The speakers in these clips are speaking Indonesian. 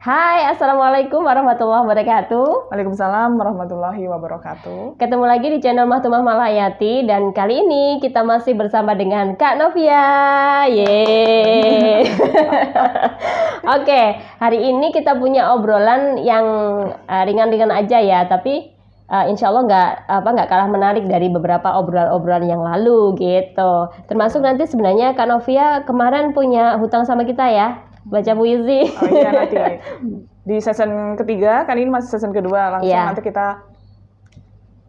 Hai, Assalamualaikum warahmatullahi wabarakatuh. Waalaikumsalam warahmatullahi wabarakatuh. Ketemu lagi di channel Mahtumah Malayati dan kali ini kita masih bersama dengan Kak Novia. Yeay. Oke, hari ini kita punya obrolan yang ringan-ringan aja ya, tapi insya Allah nggak kalah menarik dari beberapa obrolan-obrolan yang lalu gitu. Termasuk nanti sebenarnya Kak Novia kemarin punya hutang sama kita ya. Baca puisi. Oh iya, nanti di season ketiga, kan ini masih season kedua, langsung nanti kita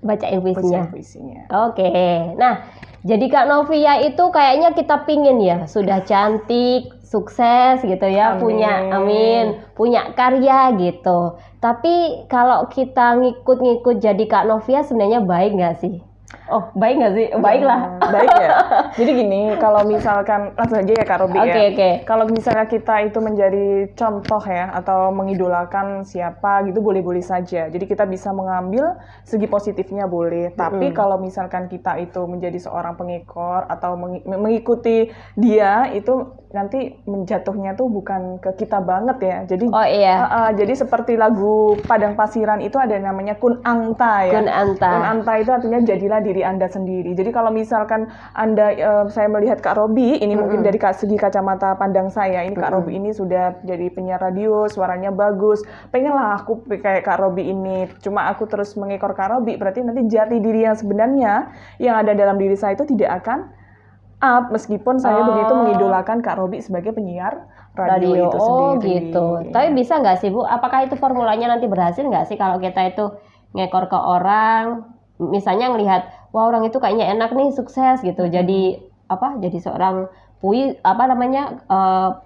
bacain puisinya. puisinya. Oke, nah jadi Kak Novia itu kayaknya kita pingin ya, sudah cantik, sukses gitu ya, punya karya gitu. Tapi kalau kita ngikut-ngikut jadi Kak Novia sebenarnya baik nggak sih? Oh, baik nggak sih? Baiklah. Baik ya. Jadi gini, kalau misalkan langsung aja ya Kak Robi ya. Oke. Kalau misalnya kita itu menjadi contoh ya, atau mengidolakan siapa gitu, boleh-boleh saja. Jadi kita bisa mengambil segi positifnya boleh. Tapi kalau misalkan kita itu menjadi seorang pengekor atau mengikuti dia, itu nanti menjatuhnya tuh bukan ke kita banget ya. Jadi jadi seperti lagu Padang Pasiran itu ada namanya Kun Anta ya. Kun Anta itu artinya jadilah diri Anda sendiri. Jadi kalau misalkan Anda, saya melihat Kak Robi, ini mungkin dari segi kacamata pandang saya, ini Kak Robi ini sudah jadi penyiar radio, suaranya bagus, pengenlah aku kayak Kak Robi ini, cuma aku terus mengekor Kak Robi, berarti nanti jati diri yang sebenarnya yang ada dalam diri saya itu tidak akan up, meskipun saya begitu mengidolakan Kak Robi sebagai penyiar radio itu sendiri. Gitu. Ya. Tapi bisa nggak sih Bu, apakah itu formulanya nanti berhasil nggak sih kalau kita itu ngekor ke orang, misalnya ngelihat wah orang itu kayaknya enak nih, sukses gitu, jadi seorang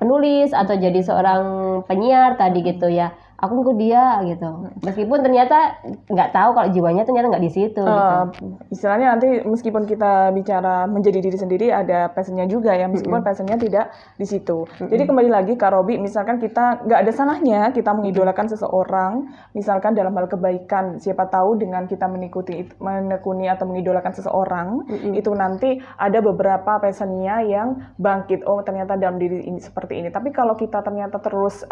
penulis atau jadi seorang penyiar tadi gitu ya, aku ngikut dia gitu, meskipun ternyata nggak tahu kalau jiwanya ternyata nggak di situ gitu. Istilahnya nanti meskipun kita bicara menjadi diri sendiri, ada passionnya juga ya, meskipun passionnya tidak di situ. Jadi kembali lagi Kak Robi, misalkan kita nggak ada salahnya kita mengidolakan seseorang, misalkan dalam hal kebaikan, siapa tahu dengan kita menekuni atau mengidolakan seseorang, itu nanti ada beberapa passionnya yang bangkit, oh ternyata dalam diri ini seperti ini. Tapi kalau kita ternyata terus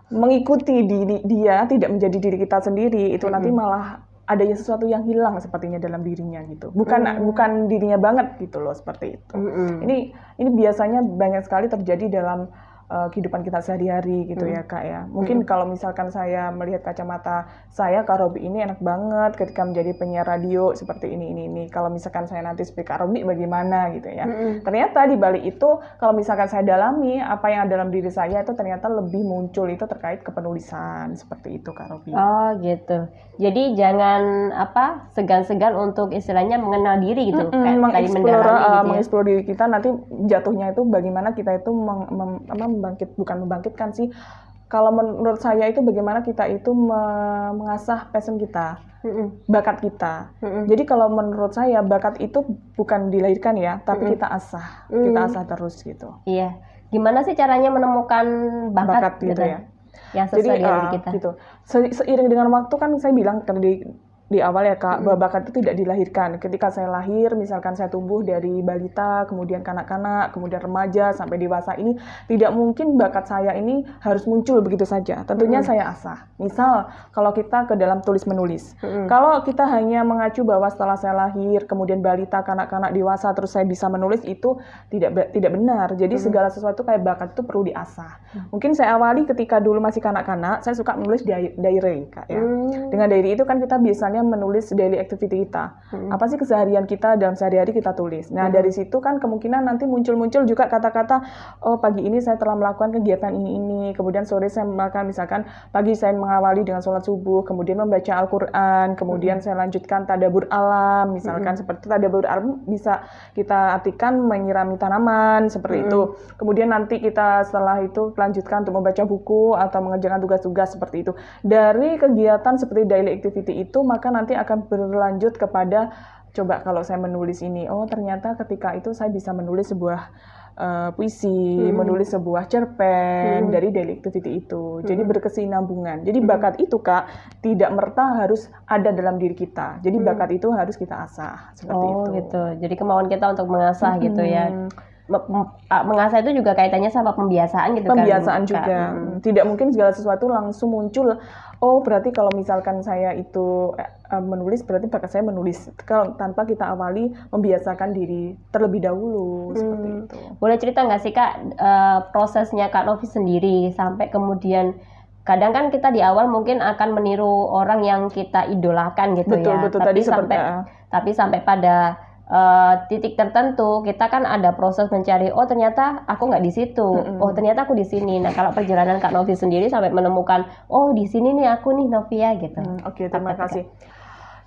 mengikuti dia, tidak menjadi diri kita sendiri, itu nanti malah adanya sesuatu yang hilang sepertinya dalam dirinya gitu. Bukan dirinya banget gitu loh, seperti itu. Ini biasanya banyak sekali terjadi dalam kehidupan kita sehari-hari gitu ya Kak ya. Mungkin kalau misalkan saya melihat kacamata saya, Kak Robi ini enak banget ketika menjadi penyiar radio seperti ini. Kalau misalkan saya nanti seperti Kak Robi bagaimana gitu ya. Ternyata di balik itu kalau misalkan saya dalami apa yang ada dalam diri saya, itu ternyata lebih muncul itu terkait kepenulisan, seperti itu Kak Robi. Oh gitu. Jadi jangan segan-segan untuk istilahnya mengenal diri gitu, mengeksplor diri kita, nanti jatuhnya itu bagaimana kita itu bukan membangkitkan sih. Kalau menurut saya itu bagaimana kita itu mengasah passion kita, bakat kita. Jadi kalau menurut saya bakat itu bukan dilahirkan ya, tapi kita asah, terus gitu. Iya. Gimana sih caranya menemukan bakat gitu ya? Yang sesuai dengan diri kita. Gitu. Seiring dengan waktu kan saya bilang di awal ya Kak, bahwa bakat itu tidak dilahirkan. Ketika saya lahir, misalkan saya tumbuh dari balita, kemudian kanak-kanak, kemudian remaja, sampai dewasa ini, tidak mungkin bakat saya ini harus muncul begitu saja. Tentunya saya asah. Misal, kalau kita ke dalam tulis-menulis. Kalau kita hanya mengacu bahwa setelah saya lahir, kemudian balita, kanak-kanak, dewasa, terus saya bisa menulis, itu tidak benar. Jadi segala sesuatu kayak bakat itu perlu diasah. Mungkin saya awali ketika dulu masih kanak-kanak, saya suka menulis diary Kak ya. Dengan diary itu kan kita biasanya menulis daily activity kita. Apa sih keseharian kita dalam sehari-hari kita tulis. Nah, dari situ kan kemungkinan nanti muncul juga kata-kata, oh pagi ini saya telah melakukan kegiatan ini, kemudian sore saya melakukan, misalkan pagi saya mengawali dengan sholat subuh, kemudian membaca Al-Quran, kemudian saya lanjutkan tadabbur alam, misalkan seperti tadabbur alam bisa kita artikan menyirami tanaman, seperti itu. Kemudian nanti kita setelah itu lanjutkan untuk membaca buku atau mengerjakan tugas-tugas seperti itu. Dari kegiatan seperti daily activity itu, maka nanti akan berlanjut kepada coba kalau saya menulis ini, oh ternyata ketika itu saya bisa menulis sebuah puisi, menulis sebuah cerpen dari daily activity itu. Jadi berkesinambungan. Jadi bakat itu Kak tidak merta harus ada dalam diri kita. Jadi bakat itu harus kita asah seperti itu. Oh gitu. Jadi kemauan kita untuk mengasah gitu ya. mengasah itu juga kaitannya sama pembiasaan gitu kan. Pembiasaan juga. Tidak mungkin segala sesuatu langsung muncul. Oh, berarti kalau misalkan saya itu menulis, berarti bakat saya menulis. Kalau tanpa kita awali membiasakan diri terlebih dahulu seperti itu. Boleh cerita nggak sih Kak prosesnya Kak Novi sendiri sampai kemudian kadang kan kita di awal mungkin akan meniru orang yang kita idolakan gitu Betul, ya. betul. Tapi sampai pada titik tertentu kita kan ada proses mencari, oh ternyata aku nggak di situ, oh ternyata aku di sini. Nah kalau perjalanan Kak Novi sendiri sampai menemukan, oh di sini nih aku nih Novia gitu. Oke, terima kasih.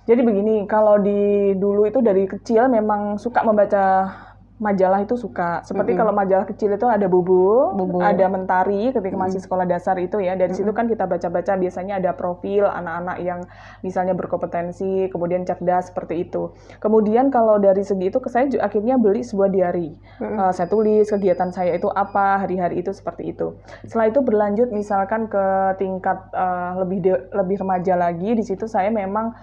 Jadi begini, kalau di dulu itu dari kecil memang suka membaca majalah itu suka. Seperti kalau majalah kecil itu ada Bubu, ada Mentari ketika masih sekolah dasar itu ya. Dari situ kan kita baca-baca biasanya ada profil anak-anak yang misalnya berkompetensi, kemudian cerdas seperti itu. Kemudian kalau dari segi itu saya akhirnya beli sebuah diary. Saya tulis kegiatan saya itu apa, hari-hari itu seperti itu. Setelah itu berlanjut misalkan ke tingkat lebih remaja lagi, di situ saya memang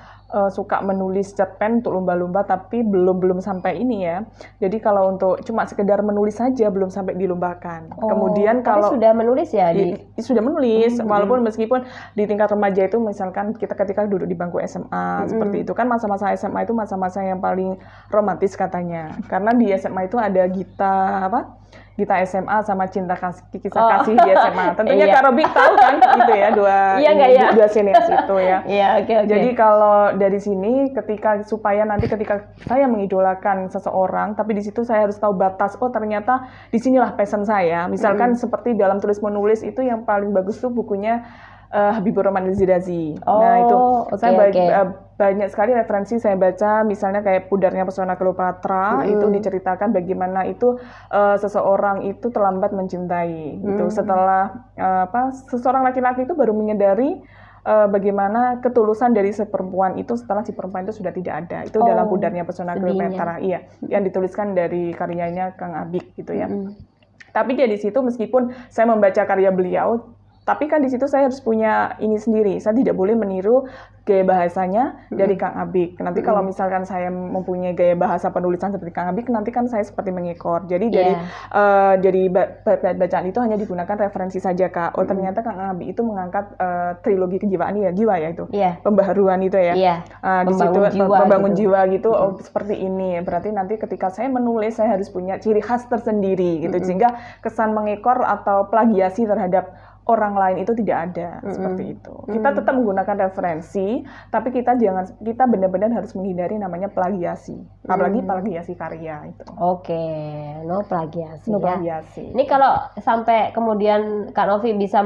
suka menulis cerpen untuk lomba-lomba, tapi belum sampai ini ya. Jadi kalau untuk cuma sekedar menulis saja belum sampai dilombakan. Kemudian kalau sudah menulis ya sudah menulis, walaupun meskipun di tingkat remaja itu misalkan kita ketika duduk di bangku SMA seperti itu kan masa-masa SMA itu masa-masa yang paling romantis katanya. Karena di SMA itu ada Gita SMA sama Cinta Kasih, Kisah Kasih di SMA. Tentunya Kak Robi tahu kan itu ya dua sinias itu ya. Okay. Jadi kalau dari sini supaya nanti ketika saya mengidolakan seseorang, tapi di situ saya harus tahu batas. Oh ternyata di sinilah passion saya. Misalkan seperti dalam tulis menulis itu yang paling bagus tuh bukunya Habibur Rahman Al-Zirazi. Nah itu banyak sekali referensi saya baca, misalnya kayak Pudarnya Pesona Cleopatra itu diceritakan bagaimana itu seseorang itu terlambat mencintai. Gitu. Setelah seseorang laki-laki itu baru menyadari bagaimana ketulusan dari si perempuan itu setelah si perempuan itu sudah tidak ada. Itu dalam Pudarnya Pesona Cleopatra, yang dituliskan dari karyanya Kang Abik gitu ya. Tapi dari situ meskipun saya membaca karya beliau, tapi kan di situ saya harus punya ini sendiri. Saya tidak boleh meniru gaya bahasanya dari Kang Abik. Nanti kalau misalkan saya mempunyai gaya bahasa penulisan seperti Kang Abik, nanti kan saya seperti mengekor. Jadi dari bacaan itu hanya digunakan referensi saja, Kak. Oh ternyata Kang Abik itu mengangkat trilogi kejiwaan jiwa ya itu. Pembaharuan itu ya. Di situ membangun jiwa gitu. Oh seperti ini. Berarti nanti ketika saya menulis saya harus punya ciri khas tersendiri gitu. Sehingga kesan mengekor atau plagiasi terhadap orang lain itu tidak ada seperti itu. Kita tetap menggunakan referensi, tapi kita benar-benar harus menghindari namanya plagiasi. Apalagi plagiasi karya itu. No plagiasi. No plagiasi. Ini kalau sampai kemudian Kak Novi bisa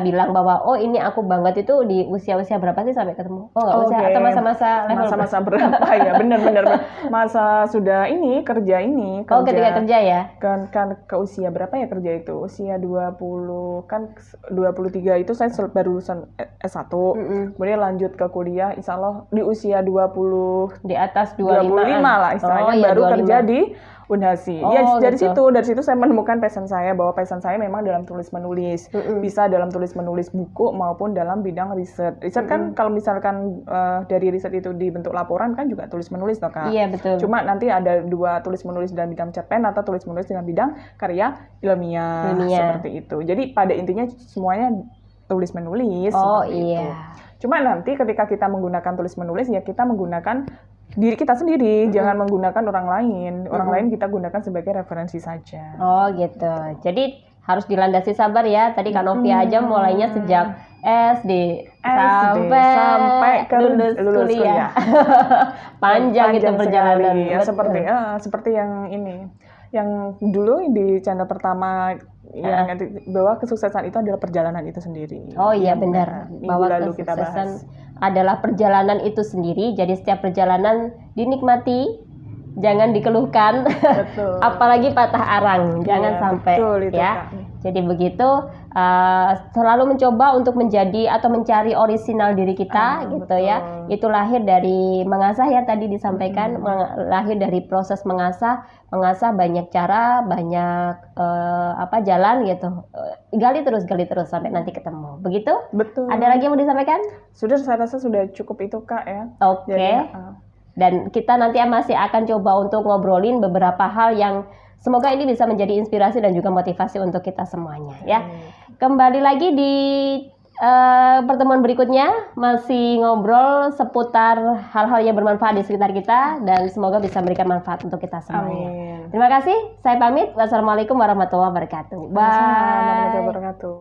bilang bahwa oh ini aku banget itu di usia-usia berapa sih sampai ketemu? Oh nggak usia atau masa-masa level masa-masa berapa ya? Benar-benar masa sudah kerja. Ketika kerja ya? Kan ke usia berapa ya kerja itu? Usia 23 itu saya baru lulusan S1. Kemudian lanjut ke kuliah, insya Allah di usia 20 di atas 25 lah istilahnya baru 25. Kerja di Unhasi. Dari situ saya menemukan passion saya, bahwa passion saya memang dalam tulis menulis. Bisa dalam tulis menulis buku maupun dalam bidang riset. Riset kan kalau misalkan dari riset itu dibentuk laporan kan juga tulis menulis toh, Kak. Iya, betul. Cuma nanti ada dua, tulis menulis dalam bidang cerpen atau tulis menulis dalam bidang karya ilmiah. Seperti itu. Jadi pada intinya semuanya tulis menulis itu. Cuma nanti ketika kita menggunakan tulis menulis ya kita menggunakan diri kita sendiri, jangan menggunakan orang lain. Orang lain kita gunakan sebagai referensi saja. Oh gitu. Jadi harus dilandasi sabar ya. Tadi Kak Novia aja mulainya sejak SD sampai ke lulus kuliah. Panjang itu perjalanan. Ya, seperti yang ini. Yang dulu di channel pertama yang bahwa kesuksesan itu adalah perjalanan itu sendiri. Oh iya benar. Bahwa kesuksesan adalah perjalanan itu sendiri. Jadi setiap perjalanan dinikmati, jangan dikeluhkan. Betul. Apalagi patah arang, jangan sampai betul, itu, ya. Kak. Jadi begitu selalu mencoba untuk menjadi atau mencari orisinal diri kita gitu betul. Ya. Itu lahir dari mengasah ya tadi disampaikan, lahir dari proses mengasah banyak cara, banyak jalan gitu. Gali terus sampai nanti ketemu. Begitu? Betul. Ada lagi yang mau disampaikan? Sudah, saya rasa sudah cukup itu, Kak ya. Oke. Dan kita nanti masih akan coba untuk ngobrolin beberapa hal yang semoga ini bisa menjadi inspirasi dan juga motivasi untuk kita semuanya ya. Kembali lagi di pertemuan berikutnya masih ngobrol seputar hal-hal yang bermanfaat di sekitar kita dan semoga bisa memberikan manfaat untuk kita semuanya. Amin. Terima kasih, saya pamit. Wassalamualaikum warahmatullahi wabarakatuh. Bye. Waalaikumsalam warahmatullahi wabarakatuh.